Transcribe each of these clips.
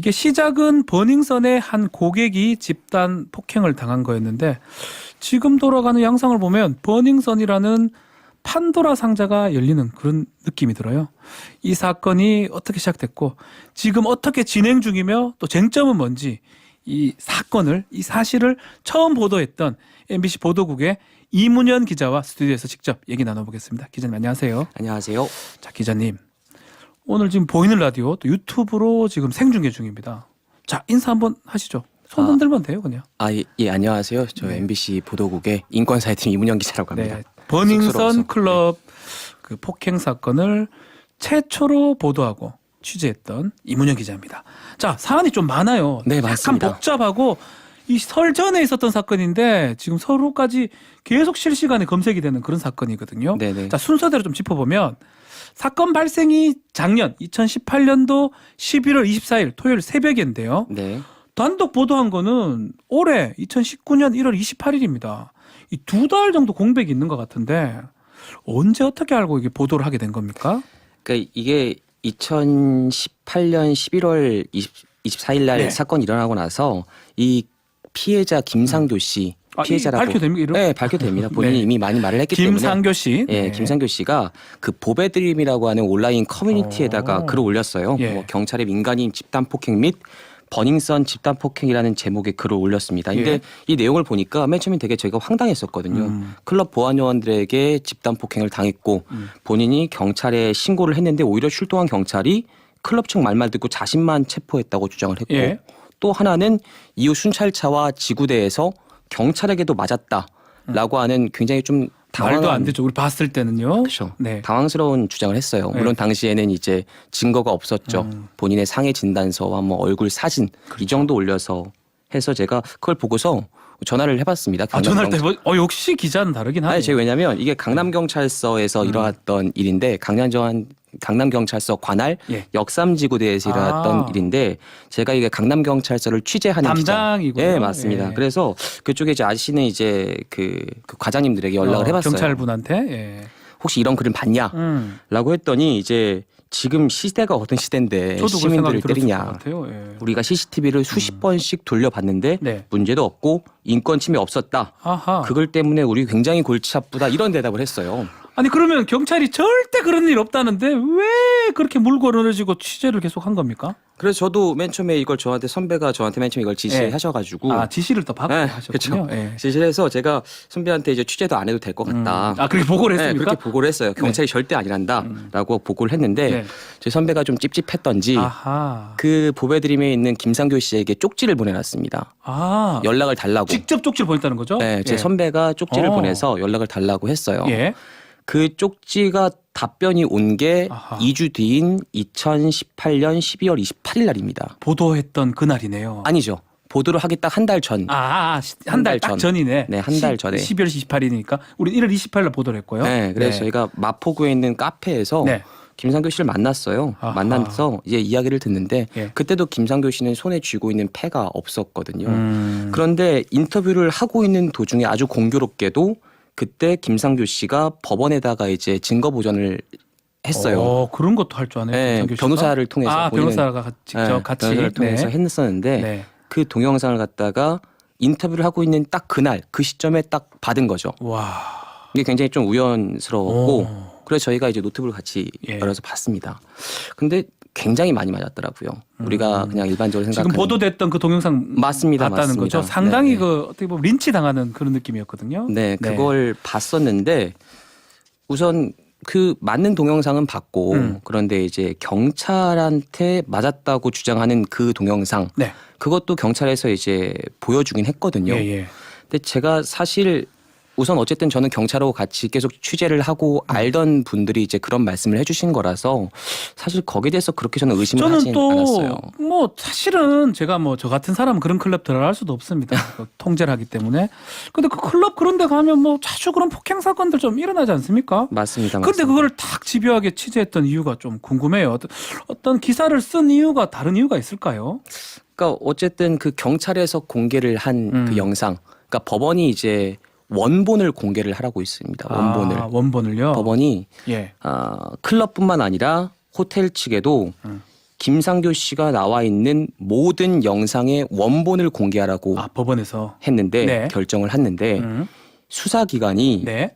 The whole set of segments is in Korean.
이게 시작은 버닝썬의 한 고객이 집단 폭행을 당한 거였는데 지금 돌아가는 양상을 보면 버닝썬이라는 판도라 상자가 열리는 그런 느낌이 들어요. 이 사건이 어떻게 시작됐고 지금 어떻게 진행 중이며 또 쟁점은 뭔지 이 사건을, 이 사실을 처음 보도했던 MBC 보도국의 이문현 기자와 스튜디오에서 직접 얘기 나눠보겠습니다. 기자님 안녕하세요. 안녕하세요. 자, 기자님. 오늘 지금 보이는 라디오 또 유튜브로 지금 생중계 중입니다. 자, 인사 한번 하시죠. 손 흔들면 돼요, 그냥. 예, 안녕하세요. 저 네. MBC 보도국의 인권사회팀 이문영 기자라고 합니다. 네. 버닝썬 쑥스러워서. 클럽 그 폭행 사건을 최초로 보도하고 취재했던 이문현 기자입니다. 자, 사안이 좀 많아요. 네, 약간 맞습니다. 복잡하고 이 설 전에 있었던 사건인데 지금 서로까지 계속 실시간에 검색이 되는 그런 사건이거든요. 네네. 자, 순서대로 좀 짚어보면 사건 발생이 작년 2018년도 11월 24일 토요일 새벽인데요. 네. 단독 보도한 거는 올해 2019년 1월 28일입니다. 이 2달 정도 공백이 있는 것 같은데 언제 어떻게 알고 이게 보도를 하게 된 겁니까? 그러니까 이게 2018년 11월 24일 날 네. 사건이 일어나고 나서 이 피해자 김상교 씨 피해자라고 밝혀됩니까? 이름? 네, 밝혀됩니다. 본인이 네. 이미 많이 말을 했기 때문에 김상교 씨. 예, 네. 김상교 씨가 그 보배드림이라고 하는 온라인 커뮤니티에다가 글을 올렸어요. 예. 뭐 경찰의 민간인 집단 폭행 및 버닝썬 집단 폭행이라는 제목의 글을 올렸습니다. 근데 예. 이 내용을 보니까 맨 처음에 되게 저희가 황당했었거든요. 클럽 보안 요원들에게 집단 폭행을 당했고 본인이 경찰에 신고를 했는데 오히려 출동한 경찰이 클럽 측 말만 듣고 자신만 체포했다고 주장을 했고 예. 또 하나는 이후 순찰차와 지구대에서 경찰에게도 맞았다라고 하는 굉장히 좀 당황한 말도 안 되죠. 우리 봤을 때는요. 그렇죠. 네. 당황스러운 주장을 했어요. 물론 네. 당시에는 이제 증거가 없었죠. 본인의 상해 진단서와 뭐 얼굴 사진 이 정도 올려서 해서 제가 그걸 보고서 전화를 해봤습니다. 아, 전화할 때 뭐, 역시 기자는 다르긴 하네요. 아니, 제가 왜냐면 이게 강남경찰서에서 일어났던 일인데 강남경찰서 관할 예. 역삼지구대에서 일어났던 일인데 제가 이게 강남경찰서를 취재하는 담당이고요. 기자. 네, 맞습니다. 예. 그래서 그쪽에 이제 아시는 이제 그 과장님들에게 연락을 해봤어요. 경찰분한테. 예. 혹시 이런 글은 봤냐? 라고 했더니 이제 지금 시대가 어떤 시대인데 저도 그 시민들을 생각이 들었을 것 때리냐. 같아요. 예. 우리가 CCTV를 수십 번씩 돌려봤는데 네. 문제도 없고 인권 침해 없었다. 아하. 그걸 때문에 우리 굉장히 골치 아프다. 이런 대답을 했어요. 아니 그러면 경찰이 절대 그런 일 없다는데 왜 그렇게 물고 늘어지고 취재를 계속 한 겁니까? 그래서 저도 맨 처음에 이걸 선배가 저한테 맨 처음에 이걸 지시하셔가지고 아, 지시를 또 받고 네, 하셨군요. 그렇죠. 예. 지시를 해서 제가 선배한테 이제 취재도 안 해도 될 것 같다. 아, 그렇게 보고를 네, 했습니까? 그렇게 보고를 했어요. 경찰이 절대 아니란다라고 보고를 했는데 네. 저희 선배가 좀 찝찝했던지 아하. 그 보배드림에 있는 김상교 씨에게 쪽지를 보내놨습니다. 아. 연락을 달라고. 직접 쪽지를 보냈다는 거죠? 네, 제 예. 선배가 쪽지를 어. 보내서 연락을 달라고 했어요. 예. 그 쪽지가 답변이 온 게 아하. 2주 뒤인 2018년 12월 28일 날입니다. 보도했던 그날이네요. 아니죠. 보도를 하기 딱 한 달 전. 한 달 딱 전. 전이네. 네, 한달 전에. 12월 28일이니까 우리 1월 28일 날 보도를 했고요. 네, 그래서 저희가 마포구에 있는 카페에서 네. 김상교 씨를 만났어요. 아하. 만나서 이제 이야기를 듣는데 예. 그때도 김상교 씨는 손에 쥐고 있는 패가 없었거든요. 음. 그런데 인터뷰를 하고 있는 도중에 아주 공교롭게도 그때 김상교 씨가 법원에다가 이제 증거 보전을 했어요. 그런 것도 할 줄 아네요. 네, 김상규 씨가? 변호사를 통해서 아, 본인은- 변호사가 직접 네, 같이 변호사를 통해서 네. 했었는데 네. 그 동영상을 갖다가 인터뷰를 하고 있는 딱 그날 그 시점에 딱 받은 거죠. 와. 이게 굉장히 좀 우연스러웠고 오. 그래서 저희가 이제 노트북을 같이 예. 열어서 봤습니다. 근데 굉장히 많이 맞았더라고요. 우리가 그냥 일반적으로 지금 생각하는 보도됐던 그 동영상 맞습니다, 봤다는 맞습니다. 거죠. 상당히 네, 네. 그 어떻게 보면 린치 당하는 그런 느낌이었거든요. 네, 그걸 봤었는데 우선 그 맞는 동영상은 봤고 그런데 이제 경찰한테 맞았다고 주장하는 그 동영상 네. 그것도 경찰에서 이제 보여주긴 했거든요. 예, 예. 근데 제가 사실 우선 어쨌든 저는 경찰하고 같이 계속 취재를 하고 알던 분들이 이제 그런 말씀을 해주신 거라서 사실 거기에 대해서 그렇게 저는 의심을 저는 하진 또 않았어요. 뭐 사실은 제가 뭐 저 같은 사람은 그런 클럽 들어갈 수도 없습니다. 그 통제를 하기 때문에. 근데 그 클럽 그런 데 가면 뭐 자주 그런 폭행 사건들 좀 일어나지 않습니까? 맞습니다. 근데 맞습니다. 그걸 딱 집요하게 취재했던 이유가 좀 궁금해요. 어떤 기사를 쓴 이유가 다른 이유가 있을까요? 그러니까 어쨌든 그 경찰에서 공개를 한 그 영상, 그러니까 법원이 이제 원본을 공개를 하라고 있습니다. 원본을. 아, 원본을요? 법원이 예. 클럽뿐만 아니라 호텔 측에도 김상교 씨가 나와 있는 모든 영상의 원본을 공개하라고 법원에서 했는데 네. 결정을 했는데 수사기관이 네.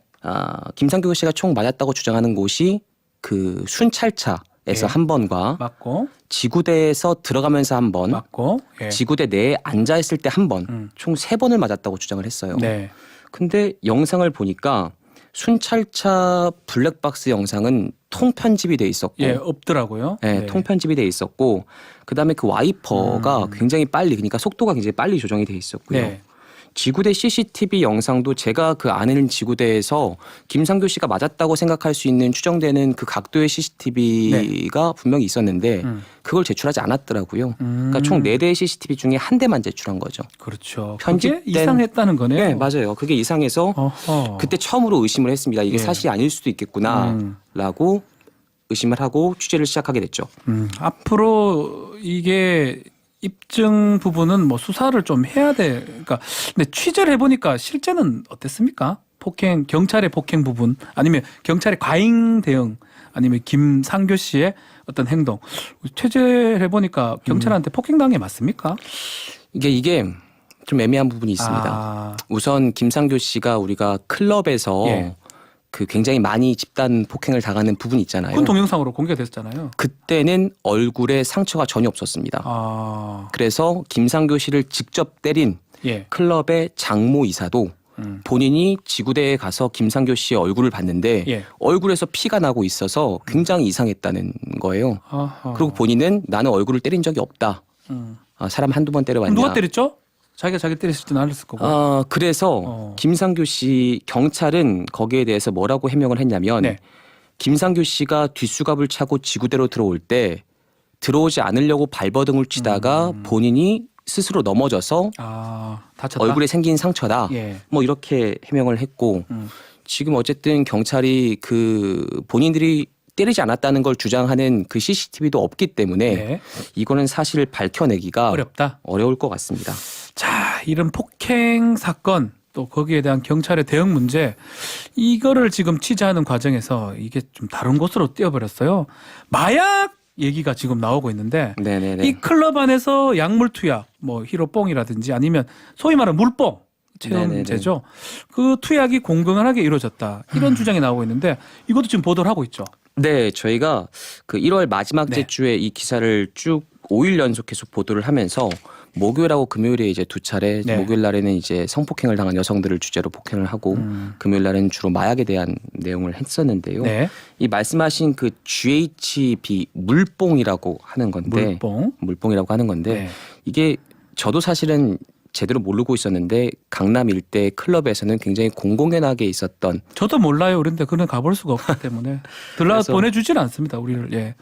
김상교 씨가 총 맞았다고 주장하는 곳이 그 순찰차에서 예. 한 번과 맞고 지구대에서 들어가면서 한 번, 맞고 예. 지구대 내에 앉아 있을 때 한 번, 총 3번을 맞았다고 주장을 했어요. 네. 근데 영상을 보니까 순찰차 블랙박스 영상은 통편집이 돼 있었고 예, 없더라고요. 네, 통편집이 돼 있었고 그다음에 그 와이퍼가 굉장히 빨리 그러니까 속도가 굉장히 빨리 조정이 돼 있었고요. 네. 지구대 CCTV 영상도 제가 그 아는 지구대에서 김상교 씨가 맞았다고 생각할 수 있는 추정되는 그 각도의 CCTV가 분명히 있었는데 그걸 제출하지 않았더라고요. 그러니까 총 4대의 CCTV 중에 한 대만 제출한 거죠. 그렇죠. 편집된- 그게 이상했다는 거네요. 네, 맞아요. 그게 이상해서 어허. 그때 처음으로 의심을 했습니다. 이게 예. 사실이 아닐 수도 있겠구나라고 의심을 하고 취재를 시작하게 됐죠. 앞으로 이게 입증 부분은 뭐 수사를 좀 해야 돼. 그러니까 근데 취재를 해보니까 실제는 어땠습니까? 폭행 경찰의 폭행 부분 아니면 경찰의 과잉 대응 아니면 김상교 씨의 어떤 행동 취재를 해보니까 경찰한테 폭행당한 게 맞습니까? 이게 좀 애매한 부분이 있습니다. 아, 우선 김상교 씨가 우리가 클럽에서 예. 그 굉장히 많이 집단 폭행을 당하는 부분이 있잖아요. 그건 동영상으로 공개됐잖아요. 그때는 얼굴에 상처가 전혀 없었습니다. 아, 그래서 김상교 씨를 직접 때린 예. 클럽의 장모 이사도 본인이 지구대에 가서 김상교 씨의 얼굴을 봤는데 예. 얼굴에서 피가 나고 있어서 굉장히 이상했다는 거예요. 아하. 그리고 본인은 나는 얼굴을 때린 적이 없다. 사람 한두 번 때려봤냐. 누가 때렸죠? 자기가 자기 때렸을 줄 알았을 거고. 그래서 김상교 씨 경찰은 거기에 대해서 뭐라고 해명을 했냐면 네. 김상교 씨가 뒷수갑을 차고 지구대로 들어올 때 들어오지 않으려고 발버둥을 치다가 본인이 스스로 넘어져서 다쳤다. 얼굴에 생긴 상처다. 예. 뭐 이렇게 해명을 했고 지금 어쨌든 경찰이 그 본인들이 때리지 않았다는 걸 주장하는 그 CCTV도 없기 때문에 네. 이거는 사실을 밝혀내기가 어렵다. 어려울 것 같습니다. 자, 이런 폭행 사건 또 거기에 대한 경찰의 대응 문제 이거를 지금 취재하는 과정에서 이게 좀 다른 곳으로 뛰어버렸어요. 마약 얘기가 지금 나오고 있는데 네네네. 이 클럽 안에서 약물 투약, 뭐 히로뽕이라든지 아니면 소위 말하는 물뽕 체험제죠. 그 투약이 공공연하게 이루어졌다. 이런 주장이 나오고 있는데 이것도 지금 보도를 하고 있죠. 네, 저희가 그 1월 마지막 네. 주에 이 기사를 쭉 5일 연속 계속 보도를 하면서 목요일하고 금요일에 이제 두 차례 네. 목요일 날에는 이제 성폭행을 당한 여성들을 주제로 폭행을 하고 금요일 날에는 주로 마약에 대한 내용을 했었는데요. 네. 이 말씀하신 그 GHB 물뽕이라고 하는 건데 물뽕. 이라고 하는 건데 네. 이게 저도 사실은 제대로 모르고 있었는데 강남 일대 클럽에서는 굉장히 공공연하게 있었던 저도 몰라요. 그런데 그는 가볼 수가 없기 때문에 들라 그래서- 보내주질 않습니다. 우리를. 예.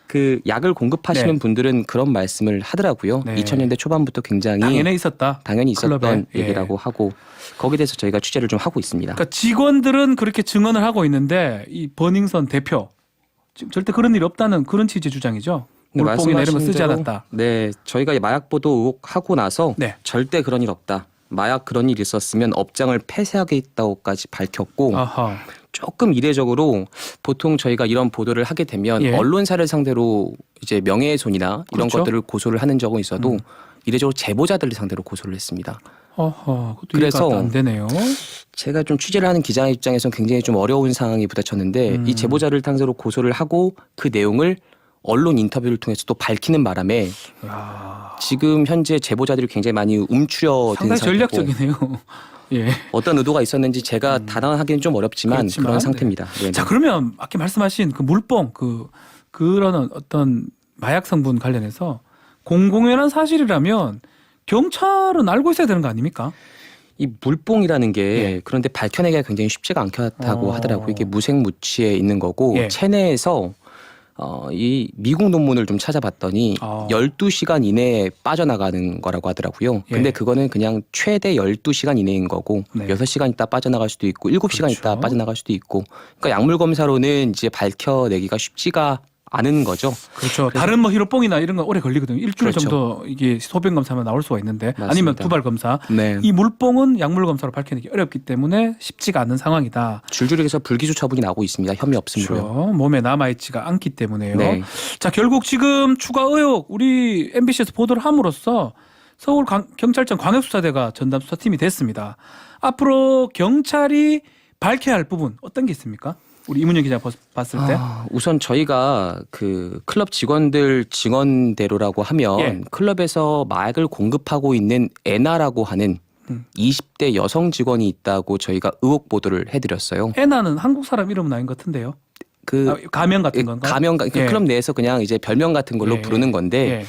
그 약을 공급하시는 네. 분들은 그런 말씀을 하더라고요. 네. 2000년대 초반부터 굉장히 당연히 있었다. 당연히 있었던 클럽에. 예. 얘기라고 하고 거기에 대해서 저희가 취재를 좀 하고 있습니다. 그러니까 직원들은 그렇게 증언을 하고 있는데 이 버닝썬 대표 지금 절대 그런 일이 없다는 그런 취지 주장이죠. 네, 물뽕이나 이런 거 말씀하신 쓰지 대로 않았다. 네, 저희가 마약 보도 의혹하고 나서 네. 절대 그런 일 없다. 마약 그런 일 있었으면 업장을 폐쇄하겠다고까지 밝혔고 아하. 조금 이례적으로 보통 저희가 이런 보도를 하게 되면 예. 언론사를 상대로 이제 명예훼손이나 이런 그렇죠. 것들을 고소를 하는 적은 있어도 이례적으로 제보자들을 상대로 고소를 했습니다. 어허. 그것도 그래서 이해가 안 되네요. 제가 좀 취재를 하는 기자 입장에서는 굉장히 좀 어려운 상황이 부딪혔는데 이 제보자를 상대로 고소를 하고 그 내용을 언론 인터뷰를 통해서 또 밝히는 바람에 야, 지금 현재 제보자들이 굉장히 많이 움츠려든 상당히 상태고 전략적이네요. 예. 어떤 의도가 있었는지 제가 단언하기는 좀 어렵지만 그렇지만, 그런 상태입니다. 네. 자, 그러면 아까 말씀하신 그 물뽕 그런 어떤 마약 성분 관련해서 공공연한 사실이라면 경찰은 알고 있어야 되는 거 아닙니까? 이 물뽕이라는 게 예. 그런데 밝혀내기가 굉장히 쉽지가 않다고 어. 하더라고요. 이게 무색무취에 있는 거고 예. 체내에서 이 미국 논문을 좀 찾아봤더니 12시간 이내에 빠져나가는 거라고 하더라고요. 근데 예. 그거는 그냥 최대 12시간 이내인 거고 네. 6시간 있다 빠져나갈 수도 있고 7시간 그렇죠. 있다 빠져나갈 수도 있고 그러니까 약물 검사로는 이제 밝혀내기가 쉽지가 않은 거죠. 그렇죠. 다른 뭐 히로뽕이나 이런 건 오래 걸리거든요. 일주일 그렇죠. 정도 이게 소변 검사하면 나올 수가 있는데 맞습니다. 아니면 두발 검사. 네. 이 물뽕은 약물 검사로 밝혀내기 어렵기 때문에 쉽지가 않은 상황이다. 줄줄이 해서 불기소 처분이 나오고 있습니다. 혐의 없음으로요. 그렇죠. 몸에 남아있지가 않기 때문에요. 네. 자, 결국 지금 추가 의혹 우리 MBC에서 보도를 함으로써 서울 경찰청 광역수사대가 전담 수사팀이 됐습니다. 앞으로 경찰이 밝혀야 할 부분 어떤 게 있습니까? 우리 이문영 기자 봤을 때. 우선 저희가 그 클럽 직원들 증언대로라고 하면 예. 클럽에서 마약을 공급하고 있는 애나라고 하는 20대 여성 직원이 있다고 저희가 의혹 보도를 해드렸어요. 애나는 한국 사람 이름은 아닌 것 같은데요. 그 가명 같은 건가? 가명 그 예. 클럽 내에서 그냥 이제 별명 같은 걸로 예. 부르는 건데 예.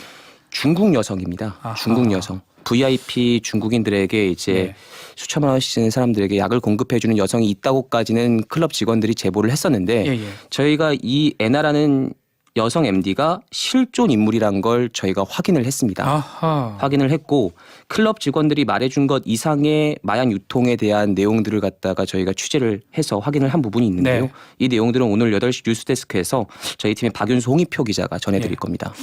중국 여성입니다. 아하. 중국 여성. VIP 중국인들에게 이제 예. 수천만 원씩 쓰는 사람들에게 약을 공급해주는 여성이 있다고까지는 클럽 직원들이 제보를 했었는데 예, 예. 저희가 이 애나라는 여성 MD가 실존 인물이란 걸 저희가 확인을 했습니다. 아하. 확인을 했고 클럽 직원들이 말해준 것 이상의 마약 유통에 대한 내용들을 갖다가 저희가 취재를 해서 확인을 한 부분이 있는데요. 네. 이 내용들은 오늘 8시 뉴스데스크에서 저희 팀의 박윤수 홍익표 기자가 전해드릴 예. 겁니다.